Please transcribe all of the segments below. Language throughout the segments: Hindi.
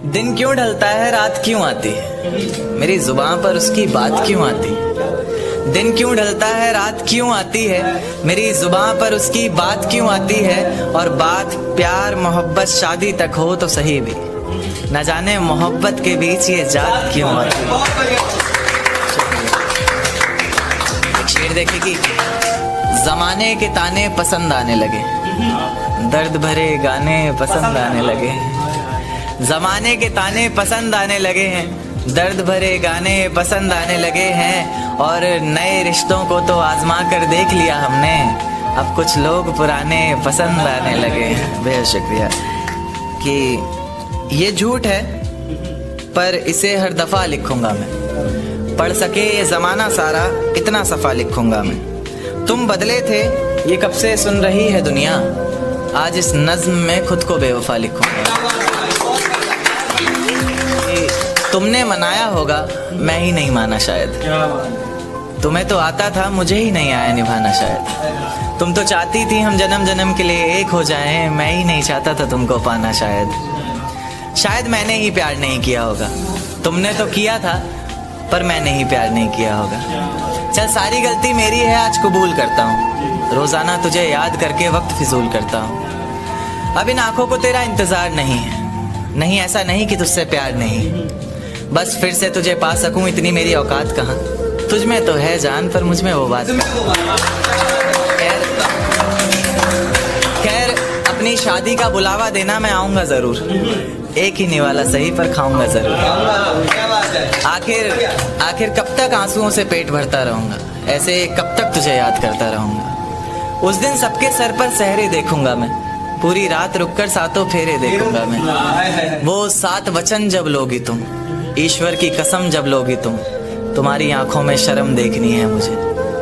दिन क्यों ढलता है रात क्यों आती है, मेरी जुबान पर उसकी बात क्यों आती है। दिन क्यों ढलता है रात क्यों आती है, मेरी जुबान पर उसकी बात क्यों आती है। और बात प्यार मोहब्बत शादी तक हो तो सही भी, न जाने मोहब्बत के बीच ये जात क्यों आती है। एक शेर देखेगी, जमाने के ताने पसंद आने लगे, दर्द भरे गाने पसंद आने लगे। जमाने के ताने पसंद आने लगे हैं, दर्द भरे गाने पसंद आने लगे हैं। और नए रिश्तों को तो आजमा कर देख लिया हमने, अब कुछ लोग पुराने पसंद आने लगे हैं। बेहद शुक्रिया। कि ये झूठ है पर इसे हर दफ़ा लिखूंगा मैं, पढ़ सके ये ज़माना सारा इतना सफ़ा लिखूंगा मैं। तुम बदले थे ये कब से सुन रही है दुनिया, आज इस नज़्म में खुद को बेवफा लिखूंगा। तुमने मनाया होगा मैं ही नहीं माना शायद, तुम्हें तो आता था मुझे ही नहीं आया निभाना शायद। तुम तो चाहती थी हम जन्म जन्म के लिए एक हो जाएं, मैं ही नहीं चाहता था तुमको पाना शायद मैंने ही प्यार नहीं किया होगा, तुमने तो किया था पर मैंने ही प्यार नहीं किया होगा। चल सारी गलती मेरी है आज कबूल करता हूँ, रोज़ाना तुझे याद करके वक्त फिजूल करता हूँ। अब इन आँखों को तेरा इंतज़ार नहीं है, नहीं ऐसा नहीं कि तुझसे प्यार नहीं, बस फिर से तुझे पा सकूं इतनी मेरी औकात कहाँ। तुझ में तो है जान पर मुझ में वो बात। खैर अपनी शादी का बुलावा देना मैं आऊँगा ज़रूर, एक ही निवाला सही पर खाऊंगा ज़रूर। आखिर कब तक आंसुओं से पेट भरता रहूँगा, ऐसे कब तक तुझे याद करता रहूँगा। उस दिन सबके सर पर सहरे देखूंगा मैं, पूरी रात रुककर सातों फेरे देखूंगा मैं। वो 7 वचन जब लोगी तुम, ईश्वर की कसम जब लोगी तुम, तुम्हारी आंखों में शर्म देखनी है मुझे।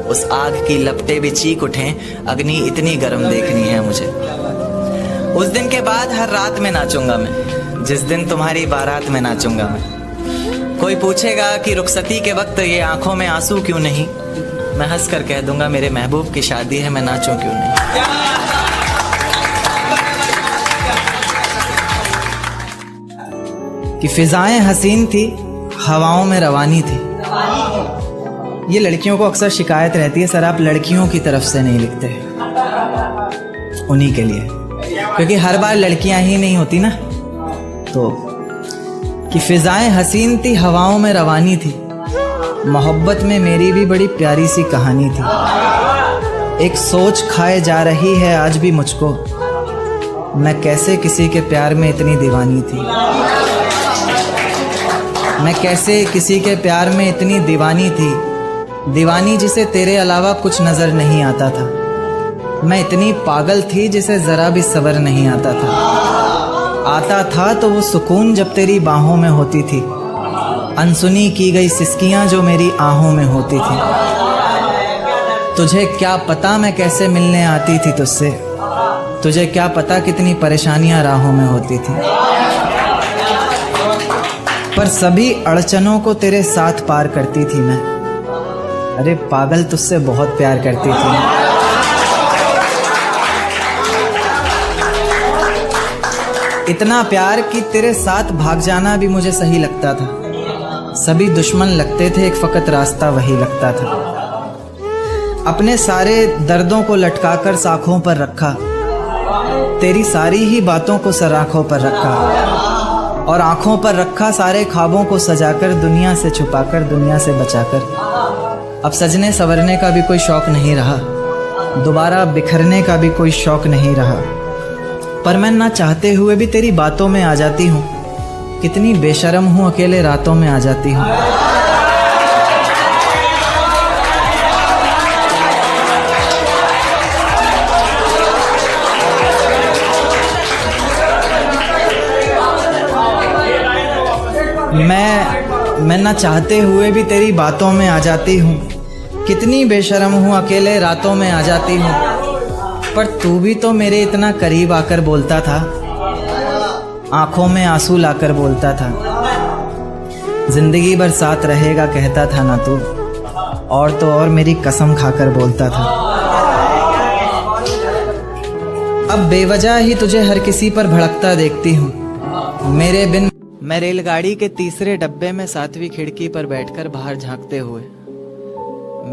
उस आग की लपटें भी चीख उठें, अग्नि इतनी गर्म देखनी है मुझे। उस दिन के बाद हर रात में नाचूंगा मैं, जिस दिन तुम्हारी बारात में नाचूंगा मैं। कोई पूछेगा कि रुखसती के वक्त ये आंखों में आंसू क्यों नहीं, मैं हंस कर कह दूंगा मेरे महबूब की शादी है, मैं नाचूं क्यों नहीं। कि फिजाएं हसीन थी हवाओं में रवानी थी। ये लड़कियों को अक्सर शिकायत रहती है, सर आप लड़कियों की तरफ से नहीं लिखते, उन्हीं के लिए, क्योंकि हर बार लड़कियां ही नहीं होती ना। तो कि फिजाएं हसीन थी हवाओं में रवानी थी, मोहब्बत में मेरी भी बड़ी प्यारी सी कहानी थी। एक सोच खाए जा रही है आज भी मुझको, मैं कैसे किसी के प्यार में इतनी दीवानी थी। मैं कैसे किसी के प्यार में इतनी दीवानी थी, दीवानी जिसे तेरे अलावा कुछ नज़र नहीं आता था। मैं इतनी पागल थी जिसे ज़रा भी सब्र नहीं आता था तो वो सुकून जब तेरी बाहों में होती थी, अनसुनी की गई सिसकियाँ जो मेरी आहों में होती थी। तुझे क्या पता मैं कैसे मिलने आती थी तुझसे, तुझे क्या पता कितनी परेशानियाँ राहों में होती थी। पर सभी अड़चनों को तेरे साथ पार करती थी मैं, अरे पागल तुझसे बहुत प्यार करती थी। इतना प्यार कि तेरे साथ भाग जाना भी मुझे सही लगता था। सभी दुश्मन लगते थे, एक फ़कत रास्ता वही लगता था। अपने सारे दर्दों को लटकाकर साखों पर रखा, तेरी सारी ही बातों को सराखों पर रखा, और आँखों पर रखा सारे ख्वाबों को सजाकर, दुनिया से छुपाकर दुनिया से बचाकर। अब सजने संवरने का भी कोई शौक़ नहीं रहा, दोबारा बिखरने का भी कोई शौक़ नहीं रहा। पर मैं ना चाहते हुए भी तेरी बातों में आ जाती हूँ, कितनी बेशर्म हूँ अकेले रातों में आ जाती हूँ। मैं ना चाहते हुए भी तेरी बातों में आ जाती हूँ, कितनी बेशर्म हूँ अकेले रातों में आ जाती हूँ। पर तू भी तो मेरे इतना करीब आकर बोलता था, आँखों में आंसू लाकर बोलता था, जिंदगी भर साथ रहेगा कहता था ना तू, और तो और मेरी कसम खाकर बोलता था। अब बेवजह ही तुझे हर किसी पर भड़कता देखती हूँ, मेरे बिन मैं रेलगाड़ी के तीसरे डब्बे में 7वीं खिड़की पर बैठकर बाहर झांकते हुए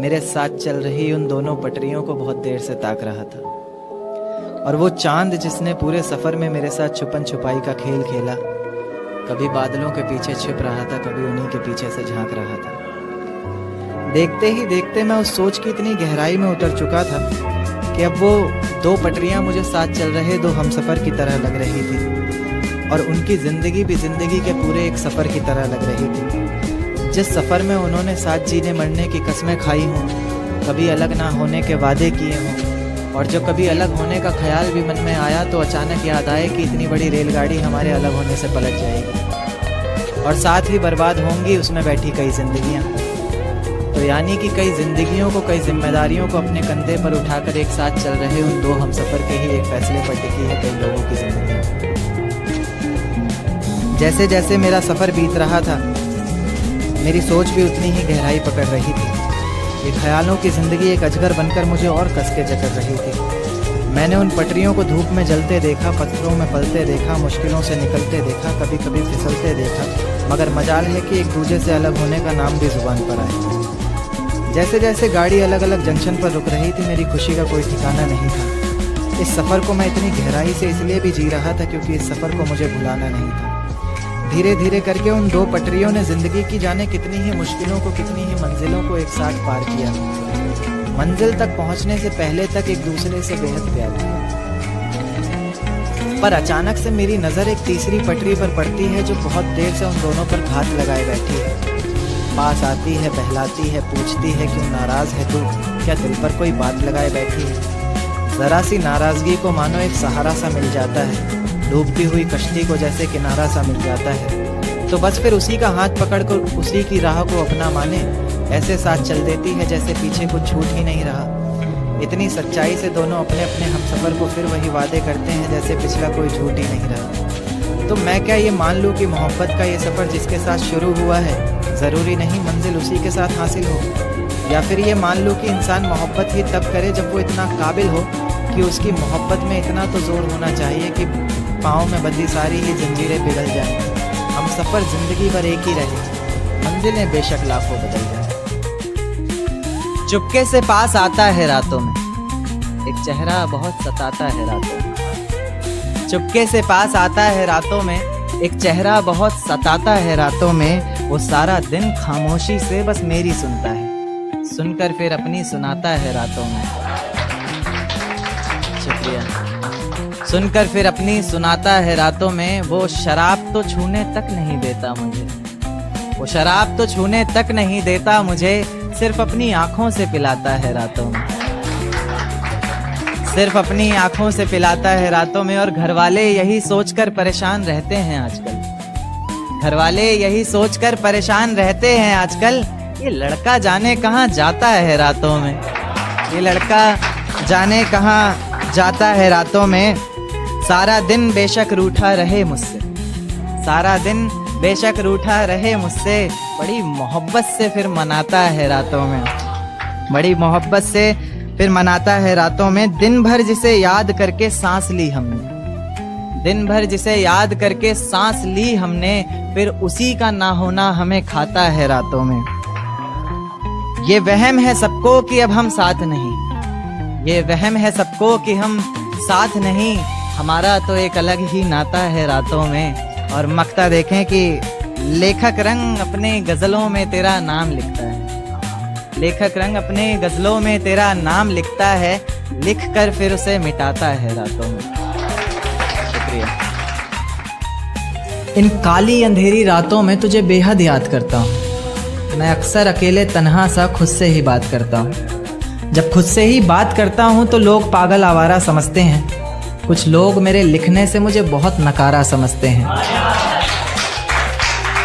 मेरे साथ चल रही उन दोनों पटरियों को बहुत देर से ताक रहा था। और वो चांद जिसने पूरे सफर में मेरे साथ छुपन छुपाई का खेल खेला, कभी बादलों के पीछे छिप रहा था, कभी उन्हीं के पीछे से झांक रहा था। देखते ही देखते मैं उस सोच की इतनी गहराई में उतर चुका था कि अब वो दो पटरियां मुझे साथ चल रहे दो हमसफर की तरह लग रही थी, और उनकी जिंदगी भी जिंदगी के पूरे एक सफर की तरह लग रही थी। जिस सफर में उन्होंने साथ जीने मरने की कस्में खाई हों, कभी अलग ना होने के वादे किए हों, और जो कभी अलग होने का ख्याल भी मन में आया तो अचानक याद आए कि इतनी बड़ी रेलगाड़ी हमारे अलग होने से पलट जाएगी और साथ ही बर्बाद होंगी उसमें बैठी कई जिंदगियां। तो यानी कि कई जिंदगियों को, कई जिम्मेदारियों को अपने कंधे पर उठाकर एक साथ चल रहे उन दो हमसफर के ही एक फैसले पर टिकी है कई लोगों की जिंदगी। जैसे जैसे मेरा सफर बीत रहा था, मेरी सोच भी उतनी ही गहराई पकड़ रही थी। ये ख्यालों की जिंदगी एक अजगर बनकर मुझे और कस के जकड़ रही थी। मैंने उन पटरियों को धूप में जलते देखा, पत्थरों में पलते देखा, मुश्किलों से निकलते देखा, कभी कभी फिसलते देखा, मगर मजाल है कि एक दूसरे से अलग होने का नाम भी जुबान पर आया। जैसे जैसे गाड़ी अलग अलग जंक्शन पर रुक रही थी, मेरी खुशी का कोई ठिकाना नहीं था। इस सफ़र को मैं इतनी गहराई से इसलिए भी जी रहा था क्योंकि इस सफ़र को मुझे भुलाना नहीं था। धीरे धीरे करके उन दो पटरियों ने जिंदगी की जाने कितनी ही मुश्किलों को, कितनी ही मंजिलों को एक साथ पार किया। मंजिल तक पहुंचने से पहले तक एक दूसरे से बेहद प्यार किया। पर अचानक से मेरी नज़र एक तीसरी पटरी पर पड़ती है जो बहुत देर से उन दोनों पर घात लगाए बैठी है। पास आती है, बहलाती है, पूछती है क्यों नाराज है तू, क्या दिल पर कोई बात लगाए बैठी है। जरा सी नाराजगी को मानो एक सहारा सा मिल जाता है, डूबती हुई कश्ती को जैसे किनारा सा मिल जाता है, तो बस फिर उसी का हाथ पकड़कर उसी की राह को अपना माने ऐसे साथ चल देती है जैसे पीछे कुछ छूट ही नहीं रहा। इतनी सच्चाई से दोनों अपने अपने हमसफर को फिर वही वादे करते हैं जैसे पिछला कोई झूठ ही नहीं रहा। तो मैं क्या ये मान लूँ कि मोहब्बत का ये सफ़र जिसके साथ शुरू हुआ है ज़रूरी नहीं मंजिल उसी के साथ हासिल हो, या फिर ये मान लूँ कि इंसान मोहब्बत ही तब करे जब वो इतना काबिल हो कि उसकी मोहब्बत में इतना तो जोर होना चाहिए कि पाँव में बंधी सारी ही जंजीरें पिघल जाएं। हम सफ़र जिंदगी भर एक ही रहे, मंजिलें बेशक लाखों बदल जाएं। चुपके से पास आता है रातों में, एक चेहरा बहुत सताता है रातों में। चुपके से पास आता है रातों में, एक चेहरा बहुत सताता है रातों में। वो सारा दिन खामोशी से बस मेरी सुनता है, सुनकर फिर अपनी सुनाता है रातों में। शुक्रिया। सुनकर फिर अपनी सुनाता है रातों में। वो शराब तो छूने तक नहीं देता मुझे, वो शराब तो छूने तक नहीं देता मुझे, सिर्फ अपनी आंखों से पिलाता है रातों में, सिर्फ अपनी आंखों से पिलाता है रातों में। और घर वाले यही सोचकर परेशान रहते हैं आजकल, घर वाले यही सोचकर परेशान रहते हैं आजकल, ये लड़का जाने कहाँ जाता है रातों में, ये लड़का जाने कहाँ जाता है रातों में। सारा दिन बेशक रूठा रहे मुझसे, सारा दिन बेशक रूठा रहे मुझसे, बड़ी मोहब्बत से फिर मनाता है रातों में, बड़ी मोहब्बत से फिर मनाता है रातों में। दिन भर जिसे याद करके सांस ली हमने, दिन भर जिसे याद करके सांस ली हमने, फिर उसी का ना होना हमें खाता है रातों में। ये वहम है सबको कि अब हम साथ नहीं, ये वहम है सबको कि हम साथ नहीं, हमारा तो एक अलग ही नाता है रातों में। और मक्ता देखें कि लेखक रंग अपने गज़लों में तेरा नाम लिखता है, लेखक रंग अपने गज़लों में तेरा नाम लिखता है, लिख कर फिर उसे मिटाता है रातों में। शुक्रिया। इन काली अंधेरी रातों में तुझे बेहद याद करता हूँ। मैं अक्सर अकेले तन्हा सा खुद से ही बात करता हूँ। जब खुद से ही बात करता हूँ तो लोग पागल आवारा समझते हैं, कुछ लोग मेरे लिखने से मुझे बहुत नकारा समझते हैं,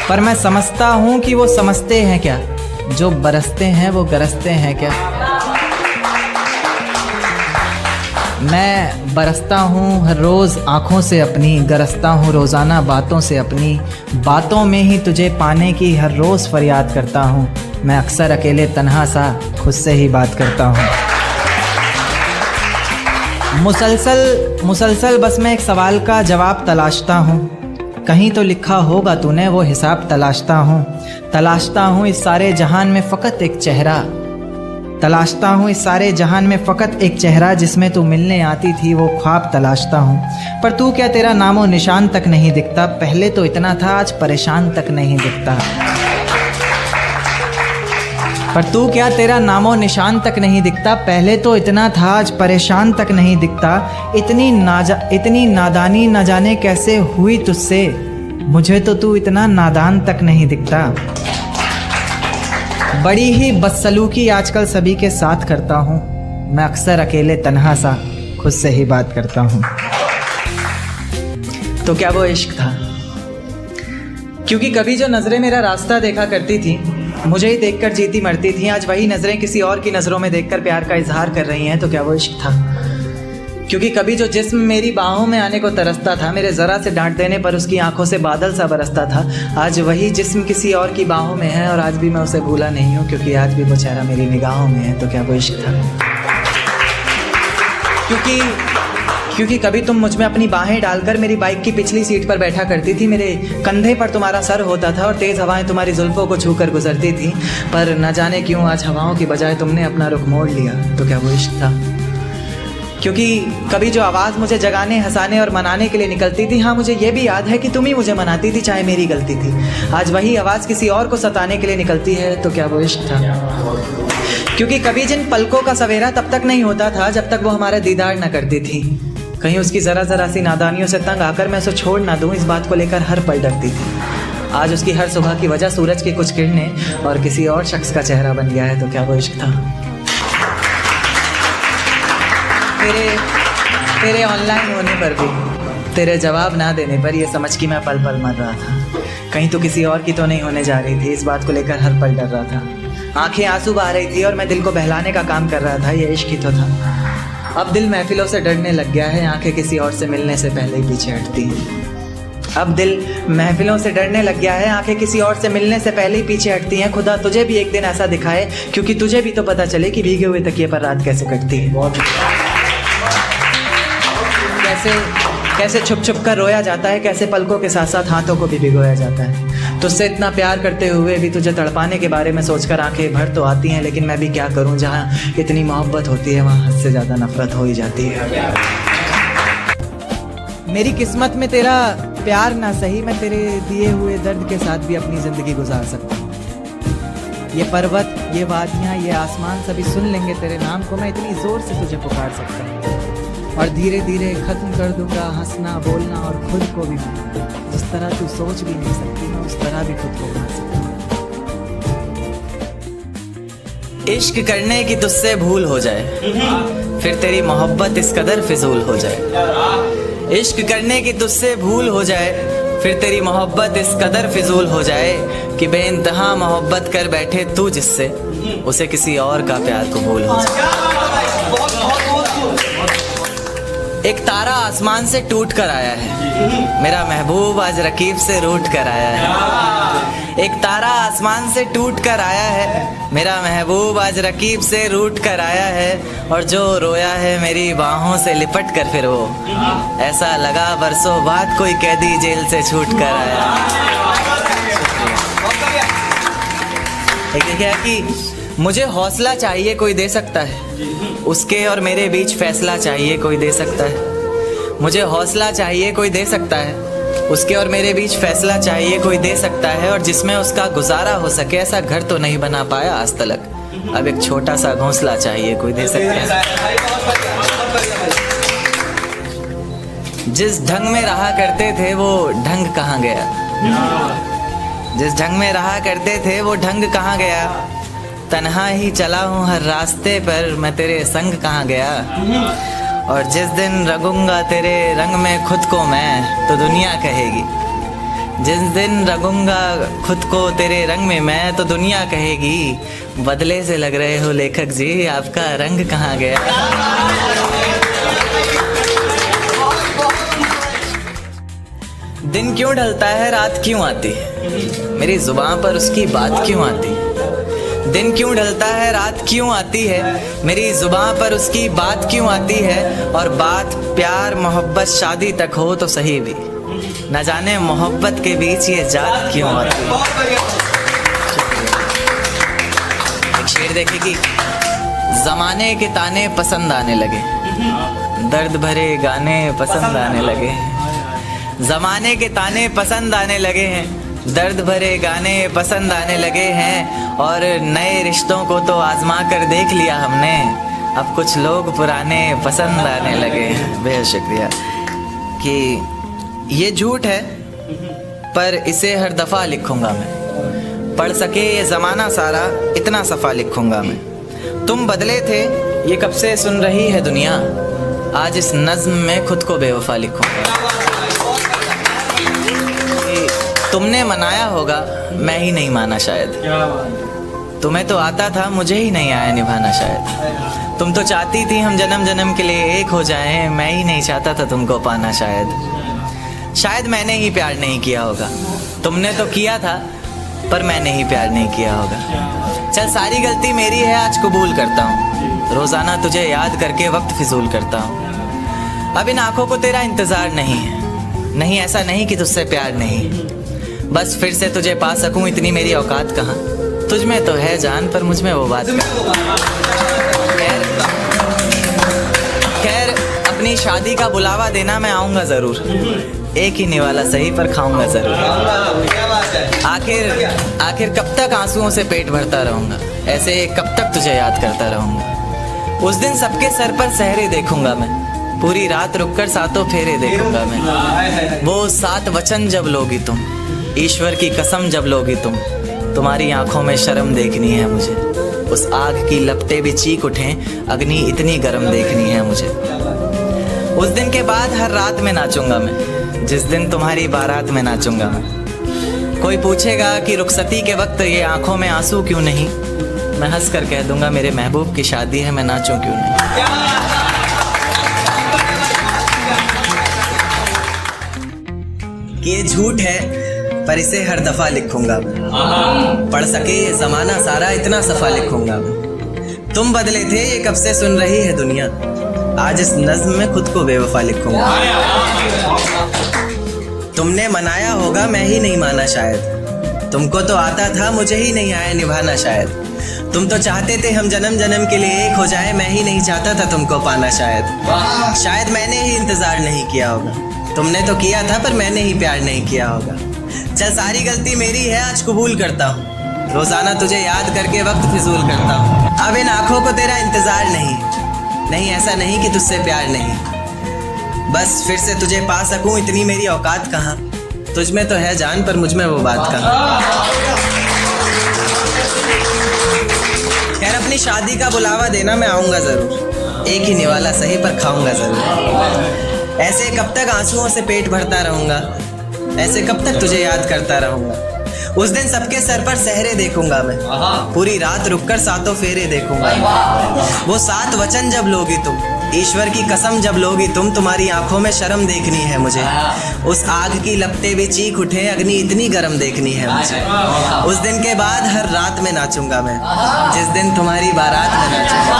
पर मैं समझता हूँ कि वो समझते हैं क्या, जो बरसते हैं वो गरजते हैं क्या। मैं बरसता हूँ हर रोज़ आँखों से अपनी, गरजता हूँ रोज़ाना बातों से अपनी, बातों में ही तुझे पाने की हर रोज़ फरियाद करता हूँ। मैं अक्सर अकेले तन्हा सा खुद से ही बात करता हूँ। मुसलसल बस मैं एक सवाल का जवाब तलाशता हूँ, कहीं तो लिखा होगा तूने वो हिसाब तलाशता हूँ इस सारे जहान में फ़कत एक चेहरा, तलाशता हूँ इस सारे जहान में फ़कत एक चेहरा, जिसमें तू मिलने आती थी वो ख्वाब तलाशता हूँ। पर तू क्या तेरा नामो निशान तक नहीं दिखता, पहले तो इतना था आज परेशान तक नहीं दिखता। पर तू क्या तेरा नामो निशान तक नहीं दिखता, पहले तो इतना था आज परेशान तक नहीं दिखता। इतनी नादानी न जाने कैसे हुई तुझसे, मुझे तो तू इतना नादान तक नहीं दिखता। बड़ी ही बदसलूकी आजकल सभी के साथ करता हूँ, मैं अक्सर अकेले तन्हा सा खुद से ही बात करता हूँ। तो क्या वो इश्क था? क्योंकि कभी जो नज़रें मेरा रास्ता देखा करती थी, मुझे ही देखकर जीती मरती थी, आज वही नज़रें किसी और की नज़रों में देखकर प्यार का इजहार कर रही हैं। तो क्या वो इश्क था? क्योंकि कभी जो जिस्म मेरी बाहों में आने को तरसता था, मेरे ज़रा से डांट देने पर उसकी आंखों से बादल सा बरसता था, आज वही जिस्म किसी और की बाहों में है और आज भी मैं उसे भूला नहीं हूँ, क्योंकि आज भी वो चेहरा मेरी निगाहों में है। तो क्या वो इश्क था? क्योंकि कभी तुम मुझ में अपनी बाहें डालकर मेरी बाइक की पिछली सीट पर बैठा करती थी, मेरे कंधे पर तुम्हारा सर होता था और तेज़ हवाएं तुम्हारी जुल्फ़ों को छूकर गुजरती थी, पर न जाने क्यों आज हवाओं की बजाय तुमने अपना रुख मोड़ लिया। तो क्या वो इश्क था? क्योंकि कभी जो आवाज़ मुझे जगाने, हंसाने और मनाने के लिए निकलती थी, हाँ मुझे ये भी याद है कि तुम ही मुझे मनाती थी चाहे मेरी गलती थी, आज वही आवाज़ किसी और को सताने के लिए निकलती है। तो क्या वो इश्क था? क्योंकि कभी जिन पलकों का सवेरा तब तक नहीं होता था जब तक वो हमारा दीदार न करती थी, कहीं उसकी ज़रा सी नादानियों से तंग आकर मैं उसे छोड़ ना दूँ, इस बात को लेकर हर पल डरती थी। आज उसकी हर सुबह की वजह सूरज की कुछ किरणें और किसी और शख्स का चेहरा बन गया है। तो क्या वो इश्क था? तेरे ऑनलाइन होने पर भी, तेरे जवाब ना देने पर ये समझ कि मैं पल पल मर रहा था, कहीं तो किसी और की तो नहीं होने जा रही थी, इस बात को लेकर हर पल डर रहा था। आंखें आंसू बहा रही थी और मैं दिल को बहलाने का काम कर रहा था, ये इश्क ही तो था। अब दिल महफिलों से डरने लग गया है, आंखें किसी और से मिलने से पहले ही पीछे हटती हैं। अब दिल महफिलों से डरने लग गया है, आंखें किसी और से मिलने से पहले ही पीछे हटती हैं। खुदा तुझे भी एक दिन ऐसा दिखाए, क्योंकि तुझे भी तो पता चले कि भीगे हुए तकिए पर रात कैसे कटती है। कैसे छुप छुप कर रोया जाता है, कैसे पलकों के साथ साथ हाथों को भी भिगोया जाता है। तुझसे इतना प्यार करते हुए भी तुझे तड़पाने के बारे में सोचकर आंखें भर तो आती हैं, लेकिन मैं भी क्या करूं, जहां इतनी मोहब्बत होती है वहां हद से ज़्यादा नफरत हो ही जाती है। मेरी किस्मत में तेरा प्यार ना सही, मैं तेरे दिए हुए दर्द के साथ भी अपनी ज़िंदगी गुजार सकता हूँ। ये पर्वत, ये वादियाँ, ये आसमान सभी सुन लेंगे तेरे नाम को, मैं इतनी ज़ोर से तुझे पुकार सकता हूँ और धीरे धीरे ख़त्म कर दूंगा हंसना, बोलना और खुद को भी। जिस तरह तू सोच भी नहीं सकती, मैं उस तरह भी खुद को बना सकता हूँ। इश्क करने की तुझसे भूल हो जाए, फिर तेरी मोहब्बत इस कदर फिजूल हो जाए। इश्क करने की तुझसे भूल हो जाए, फिर तेरी मोहब्बत इस कदर फिजूल हो जाए कि बेइंतहा मोहब्बत कर बैठे तू जिससे, उसे किसी और का प्यार कबूल हो जाए। एक तारा आसमान से टूट कर आया है, मेरा महबूब आज रकीब से रूठ कर आया है। एक तारा आसमान से टूट कर आया है, मेरा महबूब आज रकीब से रूठ कर आया है। और जो रोया है मेरी बाहों से लिपट कर, फिर वो ऐसा लगा बरसों बाद कोई कैदी जेल से छूट कर आया। एक क्या कि मुझे हौसला चाहिए कोई दे सकता है, उसके और मेरे बीच फैसला चाहिए कोई दे सकता है। मुझे हौसला चाहिए कोई दे सकता है, उसके और मेरे बीच फैसला चाहिए कोई दे सकता है। और जिसमें उसका गुजारा हो सके, ऐसा घर तो नहीं बना पाया आज तलक, अब एक छोटा सा घोंसला चाहिए कोई दे सकता है। जिस ढंग में रहा करते थे वो ढंग कहाँ गया, जिस ढंग में रहा करते थे वो ढंग कहाँ गया। तन्हा ही चला हूँ हर रास्ते पर, मैं तेरे संग कहाँ गया। और जिस दिन रंगूंगा तेरे रंग में खुद को मैं, तो दुनिया कहेगी। जिस दिन रंगूंगा खुद को तेरे रंग में मैं, तो दुनिया कहेगी बदले से लग रहे हो लेखक जी, आपका रंग कहाँ गया। दिन क्यों ढलता है रात क्यों आती है, मेरी जुबान पर उसकी बात क्यों आती है। दिन क्यों ढलता है रात क्यों आती है, मेरी जुबान पर उसकी बात क्यों आती है। और बात प्यार मोहब्बत शादी तक हो तो सही भी, न जाने मोहब्बत के बीच ये जात क्यों आती है। एक शेर देखे कि जमाने के ताने पसंद आने लगे, दर्द भरे गाने पसंद आने लगे। जमाने के ताने पसंद आने लगे हैं, दर्द भरे गाने पसंद आने लगे हैं। और नए रिश्तों को तो आजमा कर देख लिया हमने, अब कुछ लोग पुराने पसंद आने लगे। बेहद शुक्रिया। कि ये झूठ है पर इसे हर दफ़ा लिखूंगा मैं, पढ़ सके ये ज़माना सारा इतना सफ़ा लिखूंगा मैं। तुम बदले थे ये कब से सुन रही है दुनिया, आज इस नज़्म में खुद को बेवफा लिखूंगा। तुमने मनाया होगा मैं ही नहीं माना शायद, तुम्हें तो आता था मुझे ही नहीं आया निभाना शायद। तुम तो चाहती थी हम जन्म जन्म के लिए एक हो जाएं, मैं ही नहीं चाहता था तुमको पाना शायद मैंने ही प्यार नहीं किया होगा। तुमने तो किया था पर मैंने ही प्यार नहीं किया होगा। चल सारी गलती मेरी है आज कबूल करता हूँ, रोज़ाना तुझे याद करके वक्त फिजूल करता हूँ। अब इन आँखों को तेरा इंतज़ार नहीं है, नहीं ऐसा नहीं कि तुझसे प्यार नहीं, बस फिर से तुझे पा सकूं इतनी मेरी औकात कहाँ। तुझ में तो है जान पर मुझ में वो बात खैर अपनी शादी का बुलावा देना मैं आऊँगा ज़रूर, एक ही निवाला सही पर खाऊंगा ज़रूर। आखिर कब तक आंसुओं से पेट भरता रहूँगा, ऐसे कब तक तुझे याद करता रहूँगा। उस दिन सबके सर पर सहरे देखूंगा मैं, पूरी रात रुककर सातों फेरे देखूंगा मैं। वो 7 वचन जब लोगी तुम, ईश्वर की कसम जब लोगी तुम, तुम्हारी आंखों में शर्म देखनी है मुझे। उस आग की लपटें भी चीख उठें, अग्नि इतनी गर्म देखनी है मुझे। उस दिन के बाद हर रात में नाचूंगा मैं, जिस दिन तुम्हारी बारात में नाचूंगा मैं। कोई पूछेगा कि रुखसती के वक्त ये आंखों में आंसू क्यों नहीं, मैं हंस कर कह दूंगा मेरे महबूब की शादी है, मैं नाचूं क्यों नहीं। कि ये झूठ है पर इसे हर दफ़ा लिखूंगा मैं, पढ़ सके ये ज़माना सारा इतना सफ़ा लिखूंगा मैं। तुम बदले थे ये कब से सुन रही है दुनिया, आज इस नज़्म में खुद को बेवफा लिखूंगा। तुमने मनाया होगा मैं ही नहीं माना शायद, तुमको तो आता था मुझे ही नहीं आया निभाना शायद। तुम तो चाहते थे हम जन्म जन्म के लिए एक हो जाए, मैं ही नहीं चाहता था तुमको पाना शायद मैंने ही इंतज़ार नहीं किया होगा। तुमने तो किया था पर मैंने ही प्यार नहीं किया होगा। चल सारी गलती मेरी है आज कबूल करता हूँ, रोज़ाना तुझे याद करके वक्त फिजूल करता हूँ। अब इन आँखों को तेरा इंतज़ार नहीं ऐसा नहीं कि तुझसे प्यार नहीं, बस फिर से तुझे पा सकूं इतनी मेरी औकात कहाँ। तुझ में तो है जान पर मुझ में वो बात कहाँ। खैर अपनी शादी का बुलावा देना मैं आऊँगा ज़रूर, एक ही निवाला सही पर खाऊँगा ज़रूर। ऐसे कब तक आंसुओं से पेट भरता रहूँगा, ऐसे कब तक तुझे याद करता रहूँगा। उस दिन सबके सर पर सहरे देखूंगा मैं, पूरी रात रुककर सातों फेरे देखूंगा। वो 7 वचन जब लोगी तुम, ईश्वर की कसम जब लोगी तुम, तुम्हारी आंखों में शर्म देखनी है मुझे। उस आग की लपटें भी चीख उठे, अग्नि इतनी गर्म देखनी है मुझे। उस दिन के बाद हर रात में नाचूंगा मैं, जिस दिन तुम्हारी बारात में नाचूंगा।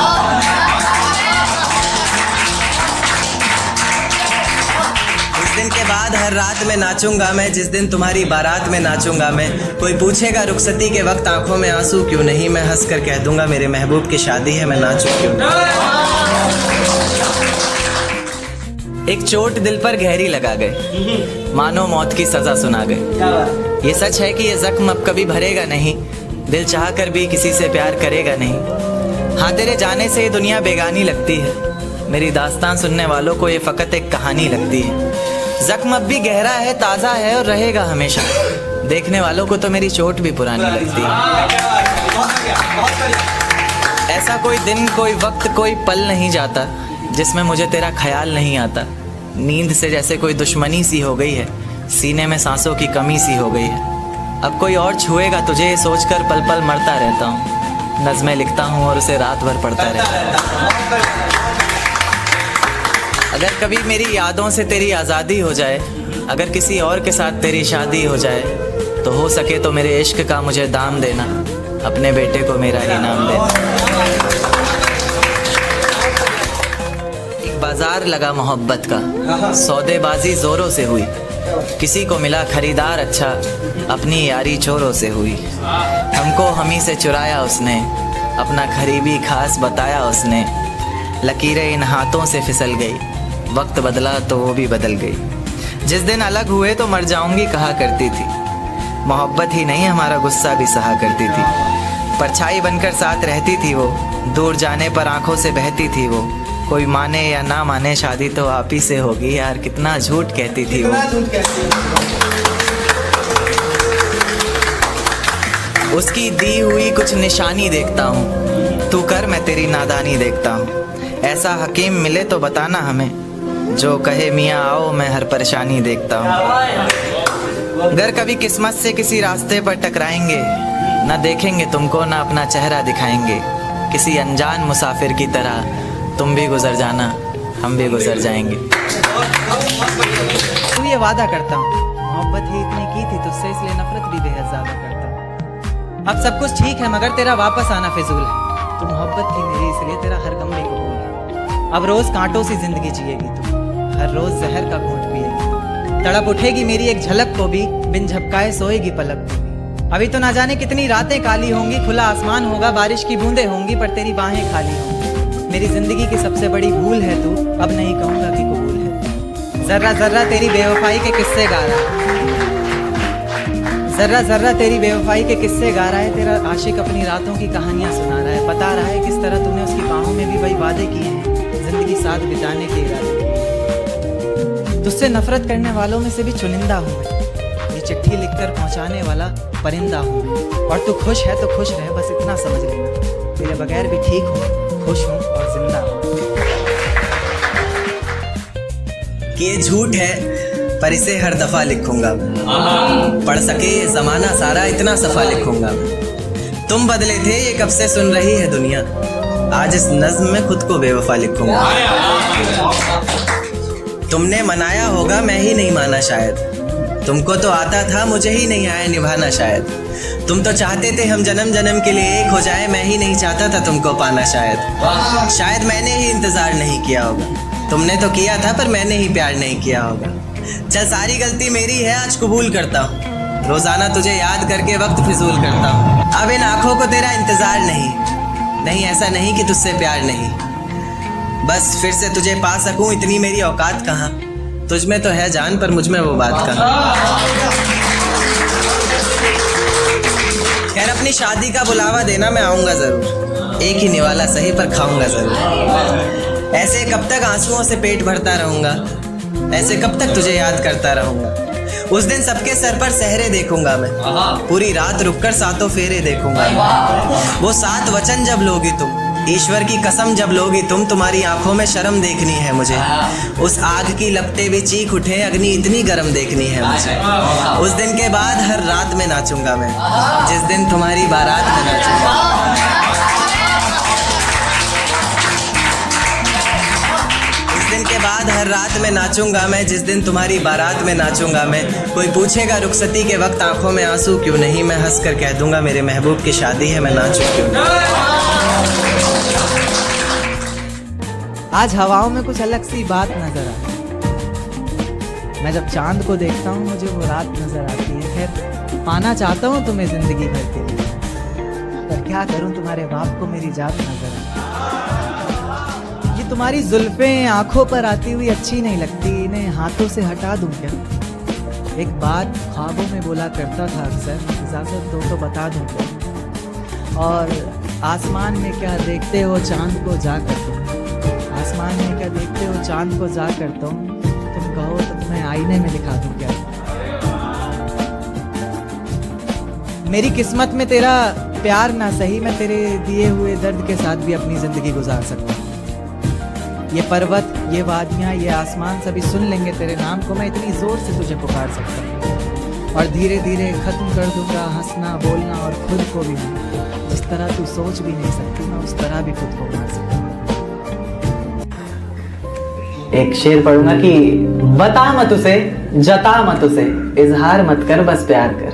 दिन के बाद हर रात में नाचूंगा मैं, जिस दिन तुम्हारी बारात में नाचूंगा मैं। कोई पूछेगा रुखसती के वक्त आंखों में आंसू क्यों नहीं, मैं हंस कर कह दूंगा मेरे महबूब की शादी है, मैं नाचूं क्यों नहीं। एक चोट दिल पर गहरी लगा गए, मानो मौत की सजा सुना गए। ये सच है कि ये जख्म अब कभी भरेगा नहीं, दिल चाह कर भी किसी से प्यार करेगा नहीं। हाँ तेरे जाने से ये दुनिया बेगानी लगती है, मेरी दास्तान सुनने वालों को ये फ़कत एक कहानी लगती है। जख्म अब भी गहरा है, ताज़ा है और रहेगा हमेशा, देखने वालों को तो मेरी चोट भी पुरानी लगती है। ऐसा कोई दिन, कोई वक्त, कोई पल नहीं जाता जिसमें मुझे तेरा ख्याल नहीं आता। नींद से जैसे कोई दुश्मनी सी हो गई है, सीने में सांसों की कमी सी हो गई है। अब कोई और छुएगा तुझे ये सोचकर पल पल मरता रहता हूँ। नज़्में लिखता हूँ और उसे रात भर पढ़ता रहता हूँ। अगर कभी मेरी यादों से तेरी आज़ादी हो जाए, अगर किसी और के साथ तेरी शादी हो जाए, तो हो सके तो मेरे इश्क का मुझे दाम देना, अपने बेटे को मेरा ही नाम देना। एक बाजार लगा मोहब्बत का, सौदेबाजी ज़ोरों से हुई, किसी को मिला खरीदार अच्छा, अपनी यारी चोरों से हुई। हमको हमी से चुराया उसने, अपना करीबी खास बताया उसने। लकीरें इन हाथों से फिसल गई, वक्त बदला तो वो भी बदल गई। जिस दिन अलग हुए तो मर जाऊंगी कहा करती थी, मोहब्बत ही नहीं हमारा गुस्सा भी सहा करती थी। परछाई बनकर साथ रहती थी वो, दूर जाने पर आंखों से बहती थी वो। कोई माने या ना माने शादी तो आप ही से होगी यार, कितना झूठ कहती थी वो। उसकी दी हुई कुछ निशानी देखता हूँ, तू कर मैं तेरी नादानी देखता हूँ। ऐसा हकीम मिले तो बताना हमें, जो कहे मियाँ आओ मैं हर परेशानी देखता हूँ। अगर कभी किस्मत से किसी रास्ते पर टकराएंगे, ना देखेंगे तुमको ना अपना चेहरा दिखाएंगे। किसी अनजान मुसाफिर की तरह तुम भी गुजर जाना, हम भी गुजर जाएंगे। तू ये वादा करता हूँ, मोहब्बत ही इतनी की थी तुझसे, इसलिए नफरत भी बेहद ज्यादा करता हूँ। अब सब कुछ ठीक है मगर तेरा वापस आना फिजूल है। तू मोहब्बत थी मेरी इसलिए तेरा हर गम भी कबूल है। अब रोज कांटों सी जिंदगी जिएगी तू, हर रोज जहर का घूंट पिएगी। तड़प उठेगी मेरी एक झलक को भी, बिन झपकाए सोएगी पलक को भी। अभी तो ना जाने कितनी रातें काली होंगी, खुला आसमान होगा बारिश की बूंदें होंगी, पर तेरी बाहें खाली होंगी। मेरी जिंदगी की सबसे बड़ी भूल है तू, अब नहीं कहूँगा कि कबूल है। जर्रा जर्रा तेरी बेवफाई के किस्से गा रहा है, जर्रा जर्रा तेरी बेवफाई के किस्से गा रहा है। तेरा आशिक अपनी रातों की कहानियां सुना रहा है, बता रहा है किस तरह तूने उसकी बाहों में भी वही वादे किए हैं, जिंदगी साथ बिताने के इरादे। तुझसे नफरत करने वालों में से भी चुनिंदा हूँ मैं, ये चिट्ठी लिखकर पहुँचाने वाला परिंदा हूँ मैं। और तू खुश है तो खुश रहे, बस इतना समझ लेना, तेरे बगैर भी ठीक हूँ, खुश हूँ और जिंदा हूँ। कि ये झूठ है पर इसे हर दफा लिखूंगा मैं, पढ़ सके जमाना सारा इतना सफा लिखूंगा मैं। तुम बदले थे ये कब से सुन रही है दुनिया, आज इस नज्म में खुद को बेवफा लिखूंगा। तुमने मनाया होगा मैं ही नहीं माना शायद, तुमको तो आता था मुझे ही नहीं आया निभाना शायद। तुम तो चाहते थे हम जन्म जन्म के लिए एक हो जाए, मैं ही नहीं चाहता था तुमको पाना शायद मैंने ही इंतजार नहीं किया होगा, तुमने तो किया था पर मैंने ही प्यार नहीं किया होगा। चल सारी गलती मेरी है आज कबूल करता हूँ, रोजाना तुझे याद करके वक्त फिजूल करता हूँ। अब इन आंखों को तेरा इंतजार नहीं ऐसा नहीं कि तुझसे प्यार नहीं, बस फिर से तुझे पा सकूं इतनी मेरी औकात कहाँ। तुझ में तो है जान पर मुझ में वो बात कहाँ। खैर अपनी शादी का बुलावा देना मैं आऊँगा ज़रूर, एक ही निवाला सही पर खाऊंगा ज़रूर। ऐसे कब तक आंसुओं से पेट भरता रहूँगा, ऐसे कब तक तुझे याद करता रहूँगा। उस दिन सबके सर पर सहरे देखूंगा मैं, पूरी रात रुककर सातों फेरे देखूंगा। वो 7 वचन जब लोगी तुम, ईश्वर की कसम जब लोगी तुम, तुम्हारी आंखों में शर्म देखनी है मुझे। उस आग की लपटें भी चीख उठे, अग्नि इतनी गर्म देखनी है मुझे। उस दिन के बाद हर रात में नाचूंगा मैं, जिस दिन तुम्हारी बारात में नाचूंगा। उस दिन के बाद हर रात में नाचूंगा मैं, जिस दिन तुम्हारी बारात में नाचूंगा मैं। कोई पूछेगा रुखसती के वक्त आंखों में आंसू क्यों नहीं, मैं हंस कर कह दूंगा मेरे महबूब की शादी है, मैं नाचूं क्यों नहीं। आज हवाओं में कुछ अलग सी बात नजर आती है, मैं जब चांद को देखता हूँ मुझे वो रात नजर आती है। खैर पाना चाहता हूँ तुम्हें जिंदगी भर के लिए, पर क्या करूँ तुम्हारे बाप को मेरी जात नजर आती है। ये तुम्हारी जुल्फें आंखों पर आती हुई अच्छी नहीं लगती, इन्हें हाथों से हटा दूं क्या। एक बात ख्वाबों में बोला करता था अक्सर, इजाजत दो तो बता दूं क्या। और आसमान में क्या देखते हो चांद को जा कर तुम, आसमान में क्या देखते हो चांद को जा कर तुम कहो तो तुम्हें आईने में दिखा दूं क्या। मेरी किस्मत में तेरा प्यार ना सही, मैं तेरे दिए हुए दर्द के साथ भी अपनी जिंदगी गुजार सकता हूँ। ये पर्वत, ये वादियाँ, ये आसमान सभी सुन लेंगे तेरे नाम को, मैं इतनी जोर से तुझे पुकार सकता हूँ। और धीरे धीरे खत्म कर दूंगा हंसना बोलना और खुद को भी। जिस तरह तू सोच भी नहीं सकती, मैं उस तरह भी खुद को मार सकता हूँ। एक शेर पढ़ूंगा कि बता मत उसे, जता मत उसे, इजहार मत कर बस प्यार कर।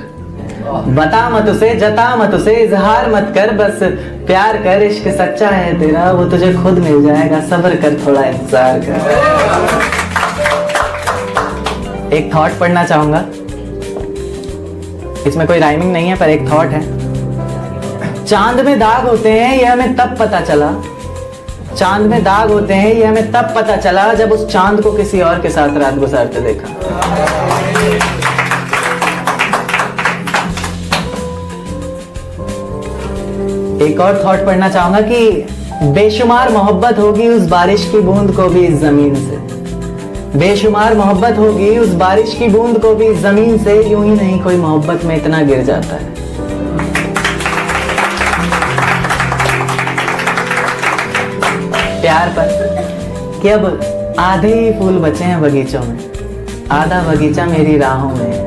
बता मत उसे, जता मत उसे, इजहार मत कर बस प्यार कर। इश्क सच्चा है तेरा वो तुझे खुद मिल जाएगा, सब्र कर थोड़ा इंतजार कर। एक थॉट पढ़ना चाहूंगा। इसमें कोई राइमिंग नहीं है पर एक थॉट है। चांद में दाग होते हैं ये हमें तब पता चला, चांद में दाग होते हैं ये हमें तब पता चला जब उस चांद को किसी और के साथ रात गुजारते देखा। एक और थॉट पढ़ना चाहूंगा कि बेशुमार मोहब्बत होगी उस बारिश की बूंद को भी इस जमीन से, बेशुमार मोहब्बत होगी उस बारिश की बूंद को भी इस जमीन से, यूं ही नहीं कोई मोहब्बत में इतना गिर जाता है। प्यार पर कि अब आधे ही फूल बचे हैं बगीचों में, आधा बगीचा मेरी राहों में।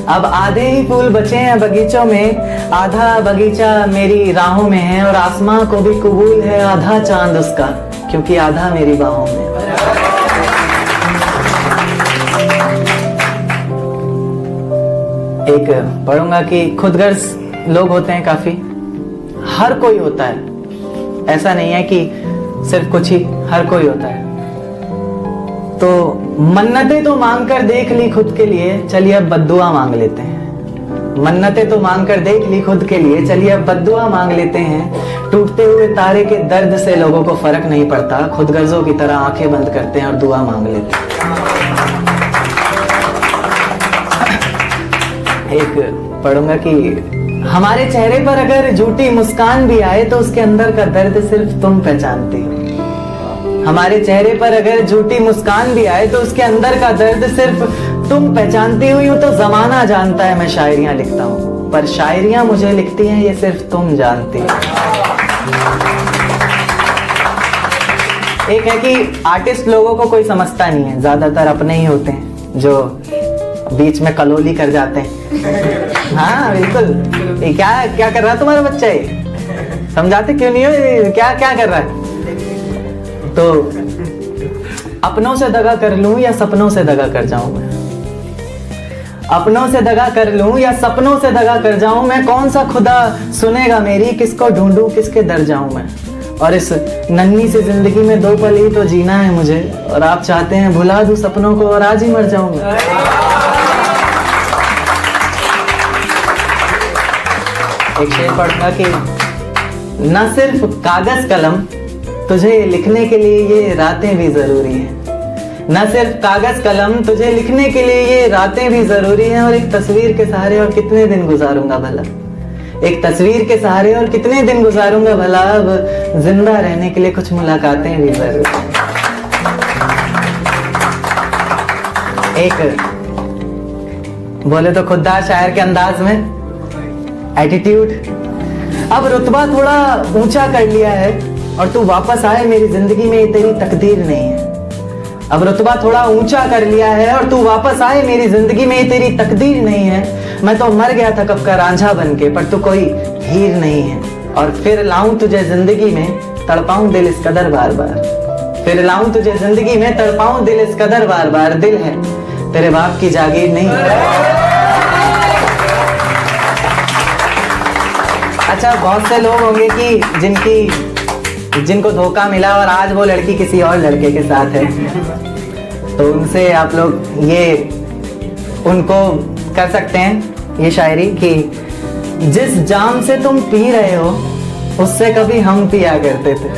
अब आधे ही फूल बचे हैं बगीचों में, आधा बगीचा मेरी राहों में है। और आसमां को भी कबूल है आधा चांद उसका, क्योंकि आधा मेरी बाहों में। एक पढ़ूंगा कि खुदगर्ज लोग होते हैं काफी, हर कोई होता है, ऐसा नहीं है कि सिर्फ कुछ ही, हर कोई होता है। तो मन्नतें तो मांग कर देख ली खुद के लिए, चलिए अब बद्दुआ मांग लेते हैं। मन्नतें तो मांग कर देख ली खुद के लिए, चलिए अब बद्दुआ मांग लेते हैं। टूटते हुए तारे के दर्द से लोगों को फर्क नहीं पड़ता, खुदगर्जों की तरह आंखें बंद करते हैं और दुआ मांग लेते हैं। एक पढ़ूंगा कि हमारे चेहरे पर अगर झूठी मुस्कान भी आए तो उसके अंदर का दर्द सिर्फ तुम पहचानती हो। हमारे चेहरे पर अगर झूठी मुस्कान भी आए तो उसके अंदर का दर्द सिर्फ तुम पहचानती हो। यूं तो जमाना जानता है मैं शायरियां लिखता हूं, पर शायरियां मुझे लिखती हैं ये सिर्फ तुम जानती हो। एक है कि आर्टिस्ट लोगों को कोई समझता नहीं है, ज्यादातर अपने ही होते हैं जो बीच में कलोली कर जाते हैं। हाँ बिल्कुल, ये क्या कर रहा है तुम्हारा बच्चा, ये समझाते क्यों नहीं हो, क्या कर रहा है। तो अपनों से दगा कर लूं या सपनों से दगा कर जाऊं मैं, अपनों से दगा कर लूं या सपनों से दगा कर जाऊं मैं। कौन सा खुदा सुनेगा मेरी, किसको ढूंढूं किसके दर जाऊं मैं। और इस नन्ही सी जिंदगी में 2 पल ही तो जीना है मुझे, और आप चाहते हैं भुला दूं सपनों को और आज ही मर जाऊं मैं। एक शेर पढ़ूंगा कि न सिर्फ कागज कलम, तुझे लिखने के लिए ये रातें भी जरूरी हैं। न सिर्फ कागज कलम, तुझे लिखने के लिए ये रातें भी जरूरी हैं। और एक तस्वीर के सहारे और कितने दिन गुजारूंगा भला, एक तस्वीर के सहारे और कितने दिन गुजारूंगा भला। अब जिंदा रहने के लिए कुछ मुलाकातें भी जरूरी हैं। एक बोले तो खुददार शायर के अंदाज में एटीट्यूड, अब रुतबा थोड़ा ऊंचा कर लिया है और तू वापस आए मेरी जिंदगी में, ये तेरी तकदीर नहीं है। अब रुतबा थोड़ा ऊंचा कर लिया है और तू वापस आए मेरी जिंदगी में, ये तेरी तकदीर नहीं है। मैं तो मर गया था कब का रांझा बन के, पर तू कोई हीर नहीं है। और फिर लाऊं तुझे जिंदगी में, तड़पाऊं दिल इस कदर बार बार। फिर लाऊं तुझे जिंदगी में, तड़पाऊं दिल इस कदर बार बार। दिल है तेरे बाप की जागीर नहीं है। अच्छा, बहुत से लोग होंगे कि जिनको धोखा मिला और आज वो लड़की किसी और लड़के के साथ है, तो उनसे आप लोग ये उनको कर सकते हैं ये शायरी कि जिस जाम से तुम पी रहे हो उससे कभी हम पिया करते थे।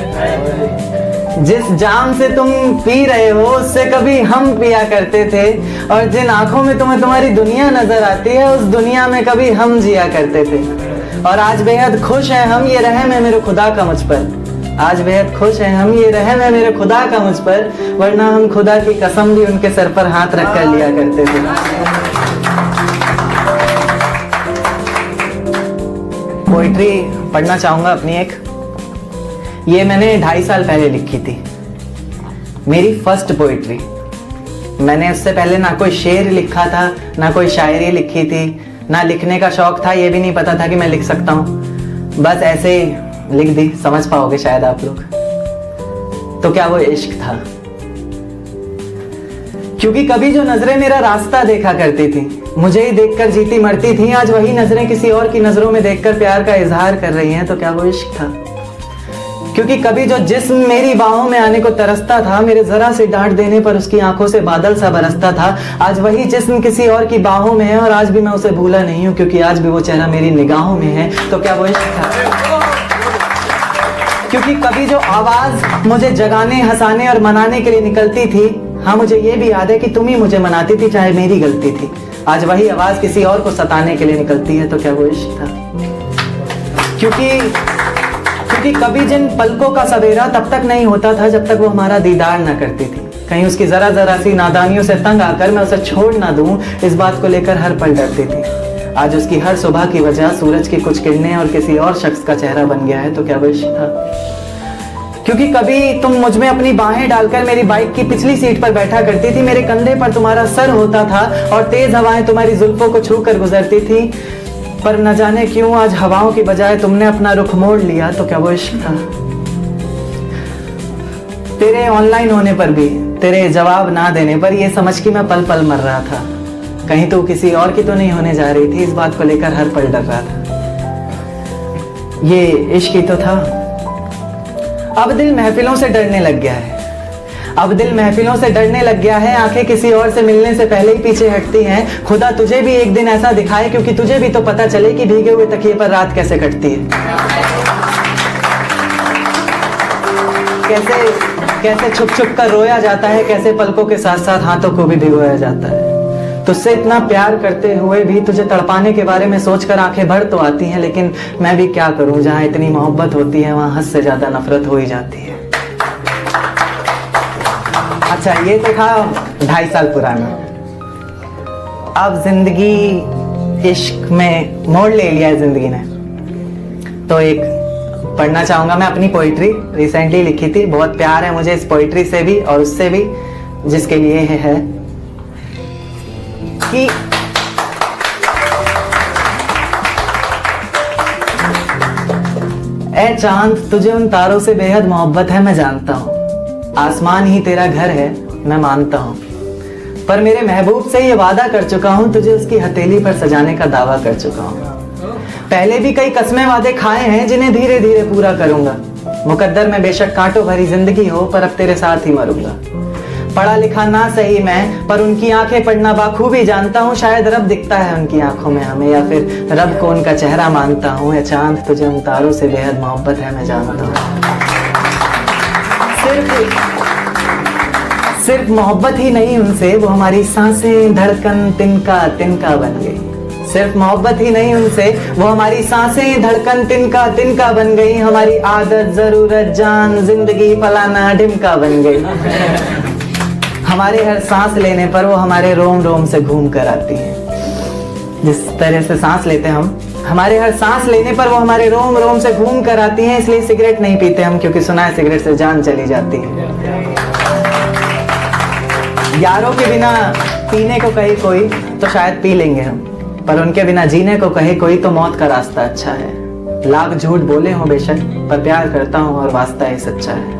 जिस जाम से तुम पी रहे हो उससे कभी हम पिया करते थे। और जिन आंखों में तुम्हें तुम्हारी दुनिया नजर आती है उस दुनिया में कभी हम जिया करते थे। और आज बेहद खुश हैं हम, ये रहम है मेरे खुदा का मुझ पर। आज बेहद खुश हैं हम, ये रहम है मेरे खुदा का मुझ पर, वरना हम खुदा की कसम भी उनके सर पर हाथ रख कर लिया करते थे। पोइट्री पढ़ना चाहूंगा अपनी एक, ये मैंने 2.5 साल पहले लिखी थी, मेरी फर्स्ट पोइट्री। मैंने उससे पहले ना कोई शेर लिखा था, ना कोई शायरी लिखी थी, ना लिखने का शौक था, ये भी नहीं पता था कि मैं लिख सकता हूँ। बस ऐसे ही लिख दी, समझ पाओगे शायद आप लोग। तो क्या वो इश्क था? क्योंकि कभी जो नजरें मेरा रास्ता देखा करती थी, मुझे ही देखकर जीती मरती थी, आज वही नजरें किसी और की नजरों में देखकर प्यार का इजहार कर रही हैं। तो क्या वो इश्क था? क्योंकि कभी जो जिस्म मेरी बाहों में आने को तरसता था, मेरे जरा से डांट देने पर उसकी आंखों से बादल सा बरसता था, आज वही जिस्म किसी और की बाहों में है और आज भी मैं उसे भूला नहीं हूं, क्योंकि आज भी वो चेहरा मेरी निगाहों में है। तो क्या वो इश्क था? क्योंकि कभी जो आवाज मुझे जगाने, हंसाने और मनाने के लिए निकलती थी, हाँ मुझे ये भी याद है कि तुम ही मुझे मनाती थी चाहे मेरी गलती थी, आज वही आवाज किसी और को सताने के लिए निकलती है। तो क्या वो इश्क था? क्योंकि कभी जिन पलकों का सवेरा तब तक नहीं होता था जब तक वो हमारा दीदार ना करती थी, कहीं उसकी जरा जरा सी नादानियों से तंग आकर मैं उसे छोड़ ना दूं, इस बात को लेकर हर पल डरती थी। आज उसकी हर सुबह की वजह सूरज की कुछ किरणें और किसी और शख्स का चेहरा बन गया है। तो क्या वो इश्क था? क्योंकि कभी तुम मुझ में अपनी बाहें डालकर मेरी बाइक की पिछली सीट पर बैठा करती थी, मेरे कंधे पर तुम्हारा सर होता था और तेज हवाएं तुम्हारी जुल्फों को छू कर गुजरती थी, पर न जाने क्यों आज हवाओं की बजाय तुमने अपना रुख मोड़ लिया। तो क्या वो इश्क था? तेरे ऑनलाइन होने पर भी, तेरे जवाब ना देने पर ये समझ के मैं पल पल मर रहा था, कहीं तू किसी और की तो नहीं होने जा रही थी, इस बात को लेकर हर पल डर रहा था। ये इश्क ही तो था। अब दिल महफिलों से डरने लग गया है, अब दिल महफिलों से डरने लग गया है, आंखें किसी और से मिलने से पहले ही पीछे हटती हैं। खुदा तुझे भी एक दिन ऐसा दिखाए, क्योंकि तुझे भी तो पता चले कि भीगे हुए तकिए पर रात कैसे कटती है। कैसे छुप छुप कर रोया जाता है, कैसे पलकों के साथ साथ हाथों को भी भिगोया जाता है। तुझसे इतना प्यार करते हुए भी तुझे तड़पाने के बारे में सोचकर आंखें भर तो आती हैं, लेकिन मैं भी क्या करूं, जहां इतनी मोहब्बत होती है वहां हद से ज्यादा नफरत हो ही जाती है। अच्छा, ये तो था 2.5 साल पुराना। अब जिंदगी इश्क में मोड़ ले लिया है जिंदगी ने, तो एक पढ़ना चाहूंगा मैं अपनी पोइट्री, रिसेंटली लिखी थी। बहुत प्यार है मुझे इस पोइट्री से भी और उससे भी, जिसके लिए है कि ए चांद, तुझे उन तारों से बेहद मोहब्बत है मैं जानता हूँ, आसमान ही तेरा घर है मैं मानता हूँ, पर मेरे महबूब से ये वादा कर चुका हूँ, तुझे उसकी हथेली पर सजाने का दावा कर चुका हूँ। पहले भी कई कसमें वादे खाए हैं जिन्हें धीरे धीरे पूरा करूंगा। मुकद्दर में बेशक कांटों भरी जिंदगी हो, पर अब तेरे साथ ही मरूंगा। पढ़ा लिखा ना सही मैं, पर उनकी आंखें पढ़ना बाखूबी जानता हूँ। शायद रब दिखता है उनकी आंखों में हमें, या फिर रब को उनका चेहरा मानता हूँ। या चांद, तुझे उन तारों से बेहद मोहब्बत है मैं जानता हूँ। सिर्फ मोहब्बत ही नहीं उनसे, वो हमारी सांसें धड़कन तिनका तिनका बन गई। सिर्फ मोहब्बत ही नहीं उनसे, वो हमारी सांसें धड़कन तिनका तिनका बन गई। हमारी आदत, जरूरत, जान, जिंदगी, फलाना ढिमका बन गई। हमारे हर सांस लेने पर वो हमारे रोम रोम से घूम कर आती है। जिस तरह से सांस लेते हम, हमारे हर सांस लेने पर वो हमारे रोम रोम से घूम कर आती है। इसलिए सिगरेट नहीं पीते हम, क्योंकि सुना है सिगरेट से जान चली जाती है। यारों के बिना पीने को कहे कोई तो शायद पी लेंगे हम, पर उनके बिना जीने को कहे कोई तो मौत का रास्ता अच्छा है। लाख झूठ बोले हो बेशक, पर प्यार करता हूँ और वास्ता ही सच्चा है।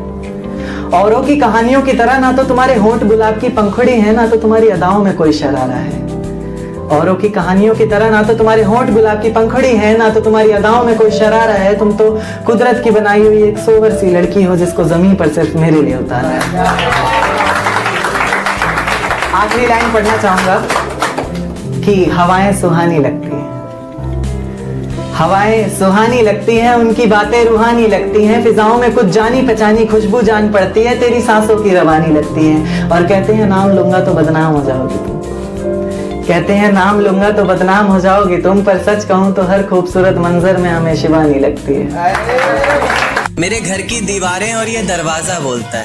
औरों की कहानियों की तरह ना तो तुम्हारे होंठ गुलाब की पंखुड़ी है, ना तो तुम्हारी अदाओं में कोई शरारा है। औरों की कहानियों की तरह ना तो तुम्हारे होंठ गुलाब की पंखुड़ी है, ना तो तुम्हारी अदाओं में कोई शरारा है। तुम तो कुदरत की बनाई हुई एक सोवर सी लड़की हो, जिसको जमीन पर सिर्फ मेरे लिए उतारा है। आखिरी लाइन पढ़ना चाहूंगा कि हवाएं सुहानी लगती हैं, हवाएं सुहानी लगती हैं, उनकी बातें रूहानी लगती हैं। फिजाओं में कुछ जानी पहचानी खुशबू जान पड़ती है, तेरी सांसों की रवानी लगती है। और कहते हैं नाम लूंगा तो बदनाम हो जाओगी तुम, कहते हैं नाम लूंगा तो बदनाम हो जाओगी तुम, पर सच कहूं तो हर खूबसूरत मंजर में हमें शिवानी लगती है। मेरे घर की दीवारें और ये दरवाजा बोलता है,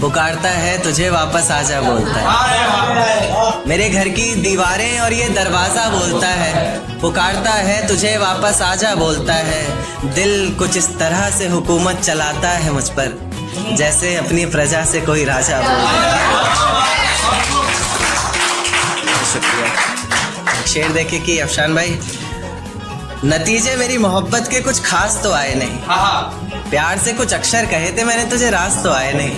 पुकारता है तुझे वापस आजा बोलता है। मेरे घर की दीवारें और ये दरवाजा बोलता है, पुकारता है तुझे वापस आजा बोलता है। दिल कुछ इस तरह से हुकूमत चलाता है मुझ पर, जैसे अपनी प्रजा से कोई राजा बोलता है। शुक्रिया। शेर देखे कि अफशान भाई, नतीजे मेरी मोहब्बत के कुछ खास तो आए नहीं, प्यार से कुछ अक्षर कहे थे मैंने तुझे, रास तो आए नहीं।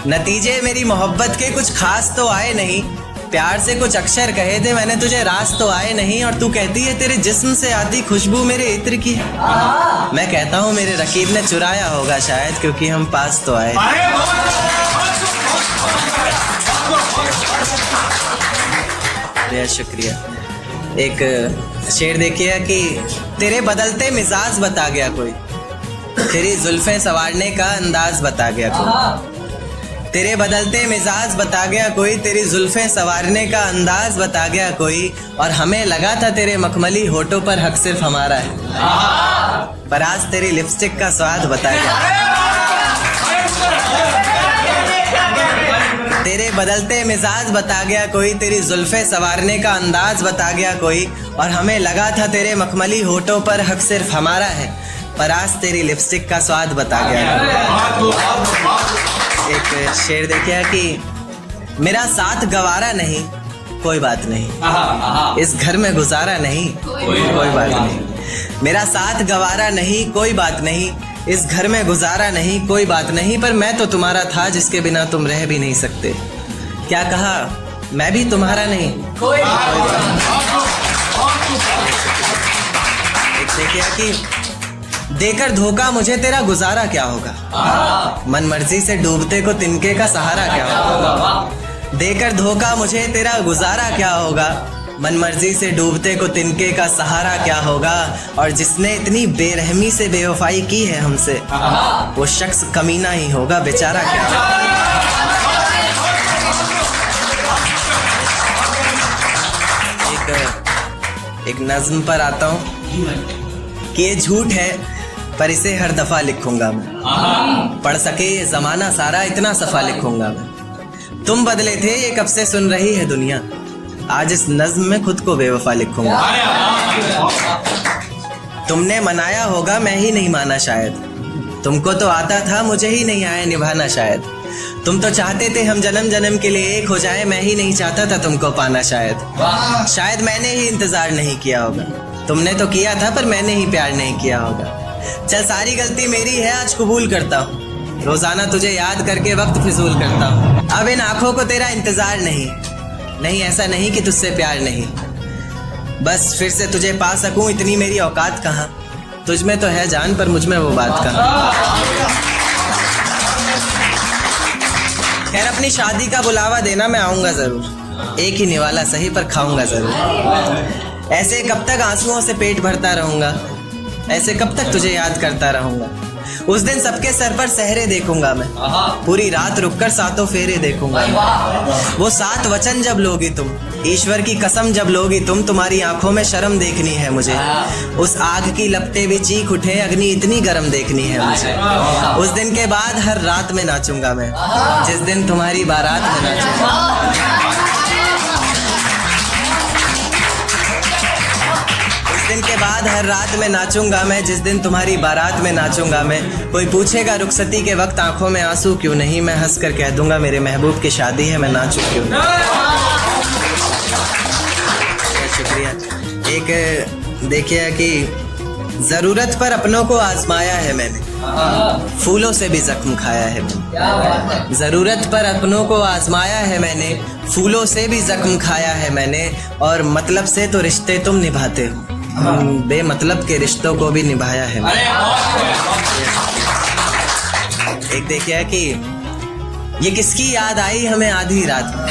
नतीजे मेरी मोहब्बत के कुछ खास तो आए नहीं, प्यार से कुछ अक्षर कहे थे मैंने तुझे, रास तो आए नहीं, और तू कहती है तेरे जिस्म से आती खुशबू मेरे इत्र की। मैं कहता हूँ मेरे रकीब ने चुराया होगा शायद, क्योंकि हम पास तो आए। बेहद शुक्रिया। एक शेर देखिए कि तेरे बदलते मिजाज बता गया कोई, तेरी जुल्फें संवारने का अंदाज बता गया कोई। तेरे बदलते मिजाज बता गया कोई, तेरी जुल्फें संवारने का अंदाज बता गया कोई, और हमें लगा था तेरे मखमली होठों पर हक सिर्फ हमारा है, पर आज तेरी लिपस्टिक का स्वाद बता गया। तेरे बदलते मिजाज बता गया कोई, तेरी जुल्फे संवारने का अंदाज बता गया कोई, और हमें लगा था तेरे मखमली होठों पर हक सिर्फ हमारा है, पर आज तेरी लिपस्टिक का स्वाद बता गया। एक शेर देखिए कि मेरा साथ गवारा नहीं कोई बात नहीं, इस घर में गुजारा नहीं कोई बात नहीं, मेरा साथ गवारा नहीं कोई बात नहीं, इस घर में गुजारा नहीं कोई बात नहीं, पर मैं तो तुम्हारा था जिसके बिना तुम रह भी नहीं सकते। क्या कहा, मैं भी तुम्हारा नहीं कोई बात नहीं। एक देखिए कि देकर धोखा मुझे तेरा गुजारा क्या होगा, मन मर्जी से डूबते को तिनके का सहारा क्या होगा। देकर धोखा मुझे तेरा गुजारा क्या होगा, मन मर्जी से डूबते को तिनके का सहारा क्या होगा, और जिसने इतनी बेरहमी से बेवफाई की है हमसे, वो शख्स कमीना ही होगा बेचारा क्या होगा। एक नज्म पर आता हूँ कि ये झूठ है पर इसे हर दफा लिखूंगा मैं, पढ़ सके ये जमाना सारा इतना सफा लिखूंगा मैं। तुम बदले थे ये कब से सुन रही है दुनिया, आज इस नज्म में खुद को बेवफा लिखूंगा। तुमने मनाया होगा मैं ही नहीं माना शायद, तुमको तो आता था मुझे ही नहीं आया निभाना शायद। तुम तो चाहते थे हम जन्म जन्म के लिए एक हो जाए, मैं ही नहीं चाहता था तुमको पाना शायद। शायद मैंने ही इंतजार नहीं किया होगा, तुमने तो किया था पर मैंने ही प्यार नहीं किया होगा। चल सारी गलती मेरी है आज कबूल करता हूँ, रोजाना तुझे याद करके वक्त फिजूल करता हूँ। अब इन आंखों को तेरा इंतजार नहीं, ऐसा नहीं कि तुझसे प्यार नहीं, बस फिर से तुझे पा सकूं इतनी मेरी औकात कहाँ। तुझ में तो है जान पर मुझ में वो बात कहाँ। खैर अपनी शादी का बुलावा देना मैं आऊंगा जरूर, एक ही निवाला सही पर खाऊंगा जरूर। ऐसे कब तक आंसुओं से पेट भरता रहूंगा, ऐसे कब तक तुझे याद करता रहूंगा। उस दिन सबके सर पर सहरे देखूंगा मैं, पूरी रात रुककर सातों फेरे देखूंगा। वो 7 वचन जब लोगी तुम, ईश्वर की कसम जब लोगी तुम, तुम्हारी आंखों में शर्म देखनी है मुझे। उस आग की लपटें भी चीख उठे, अग्नि इतनी गर्म देखनी है मुझे। उस दिन के बाद हर रात में नाचूंगा मैं, जिस दिन तुम्हारी बारात में नाचूंगा। दिन के बाद हर रात में नाचूंगा मैं, जिस दिन तुम्हारी बारात में नाचूंगा मैं। कोई पूछेगा रुखसती के वक्त आंखों में आंसू क्यों नहीं, मैं हंस कर कह दूंगा मेरे महबूब की शादी है, मैं नाचूं क्यों नहीं। शुक्रिया। एक देखिए कि जरूरत पर अपनों को आजमाया है मैंने, फूलों से भी जख्म खाया है मैंने। जरूरत पर अपनों को आजमाया है मैंने, फूलों से भी जख्म खाया है मैंने, और मतलब से तो रिश्ते तुम निभाते हो, बेमतलब के रिश्तों को भी निभाया है। एक देखिए कि ये किसकी याद आई हमें आधी रात में,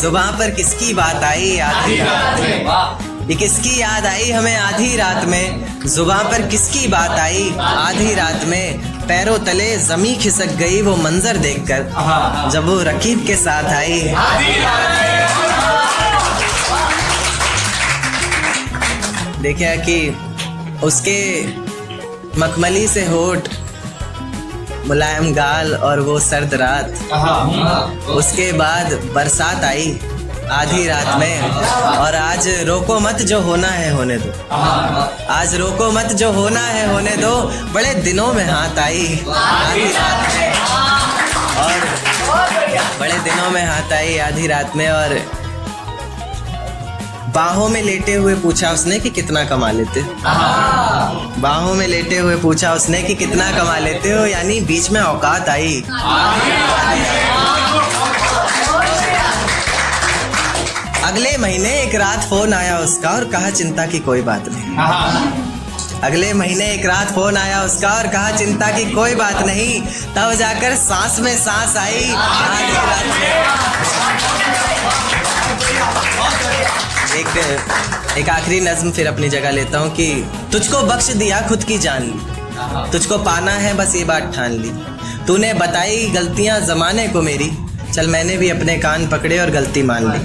जुबान पर किसकी बात आई आधी रात में। ये किसकी याद आई हमें आधी रात में, जुबान पर किसकी बात आई आधी रात में। पैरों तले जमी खिसक गई वो मंजर देखकर, जब वो रकीब के साथ आई। देखिए कि उसके मखमली से होठ, मुलायम गाल और वो सर्द रात, उसके बाद बरसात आई आधी रात में। और आज रोको मत जो होना है होने दो, आज रोको मत जो होना है होने दो, बड़े दिनों में हाथ आई आधी रात में, और बड़े दिनों में हाथ आई आधी रात में। और बाहों में लेटे हुए पूछा उसने कि कितना कमा लेते हो, बाहों में लेटे हुए पूछा उसने कि कितना कमा लेते हो, यानी बीच में औकात आई। अगले महीने एक रात फोन आया उसका और कहा चिंता की कोई बात नहीं। अगले महीने एक रात फोन आया उसका और कहा चिंता की कोई बात नहीं। तब जाकर सांस में सांस आई आधी रात में। एक आखिरी नज्म फिर अपनी जगह लेता हूँ कि तुझको बख्श दिया खुद की जान ली, तुझको पाना है बस ये बात ठान ली। तूने बताई गलतियां जमाने को मेरी, चल मैंने भी अपने कान पकड़े और गलती मान ली।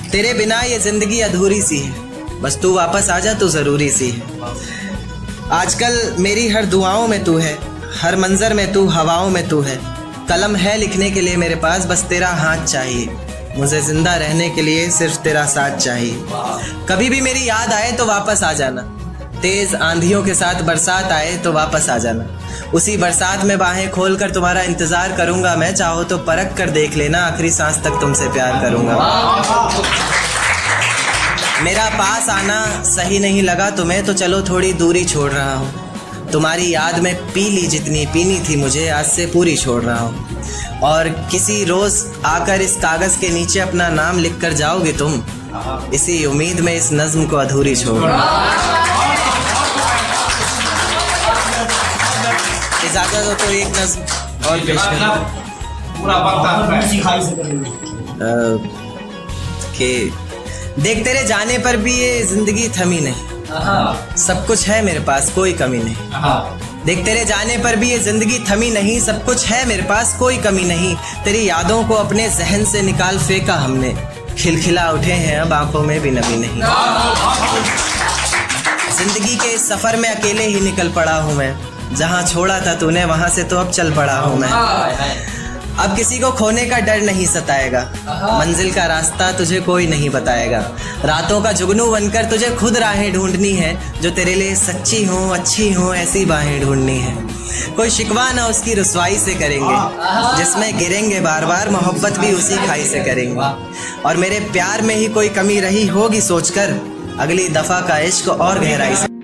तेरे बिना ये जिंदगी अधूरी सी है, बस तू वापस आ जा तो जरूरी सी है। आजकल मेरी हर दुआओं में तू है, हर मंजर में तू, हवाओं में तू है। कलम है लिखने के लिए मेरे पास, बस तेरा हाथ चाहिए। मुझे जिंदा रहने के लिए सिर्फ तेरा साथ चाहिए। कभी भी मेरी याद आए तो वापस आ जाना, तेज आंधियों के साथ बरसात आए तो वापस आ जाना। उसी बरसात में बाहें खोलकर तुम्हारा इंतजार करूंगा मैं, चाहो तो परख कर देख लेना, आखिरी सांस तक तुमसे प्यार करूंगा। मेरा पास आना सही नहीं लगा तुम्हें तो चलो थोड़ी दूरी छोड़ रहा हूँ। तुम्हारी याद में पी ली जितनी पीनी थी मुझे, आज से पूरी छोड़ रहा हूँ। और किसी रोज आकर इस कागज के नीचे अपना नाम लिख कर जाओगे तुम, इसी उम्मीद में इस नज्म को अधूरी छोड़ रहा हूँ। इजाजत हो तो एक नज्म और पेश करूं कि देख तेरे जाने पर भी ये जिंदगी थमी नहीं, सब कुछ है मेरे पास कोई कमी नहीं। देख तेरे जाने पर भी ये जिंदगी थमी नहीं, सब कुछ है मेरे पास कोई कमी नहीं। तेरी यादों को अपने जहन से निकाल फेंका हमने, खिलखिला उठे हैं अब आंखों में भी नमी नहीं। जिंदगी के इस सफर में अकेले ही निकल पड़ा हूँ मैं, जहाँ छोड़ा था तूने वहां से तो अब चल पड़ा हूँ मैं। अब किसी को खोने का डर नहीं सताएगा, मंजिल का रास्ता तुझे कोई नहीं बताएगा। रातों का जुगनू बनकर तुझे खुद राहें ढूंढनी है, जो तेरे लिए सच्ची हो अच्छी हो ऐसी बाहें ढूंढनी है। कोई शिकवा ना उसकी रुसवाई से करेंगे, जिसमें गिरेंगे बार बार मोहब्बत भी उसी खाई से करेंगे। और मेरे प्यार में ही कोई कमी रही होगी सोचकर, अगली दफा का इश्क और गहराई से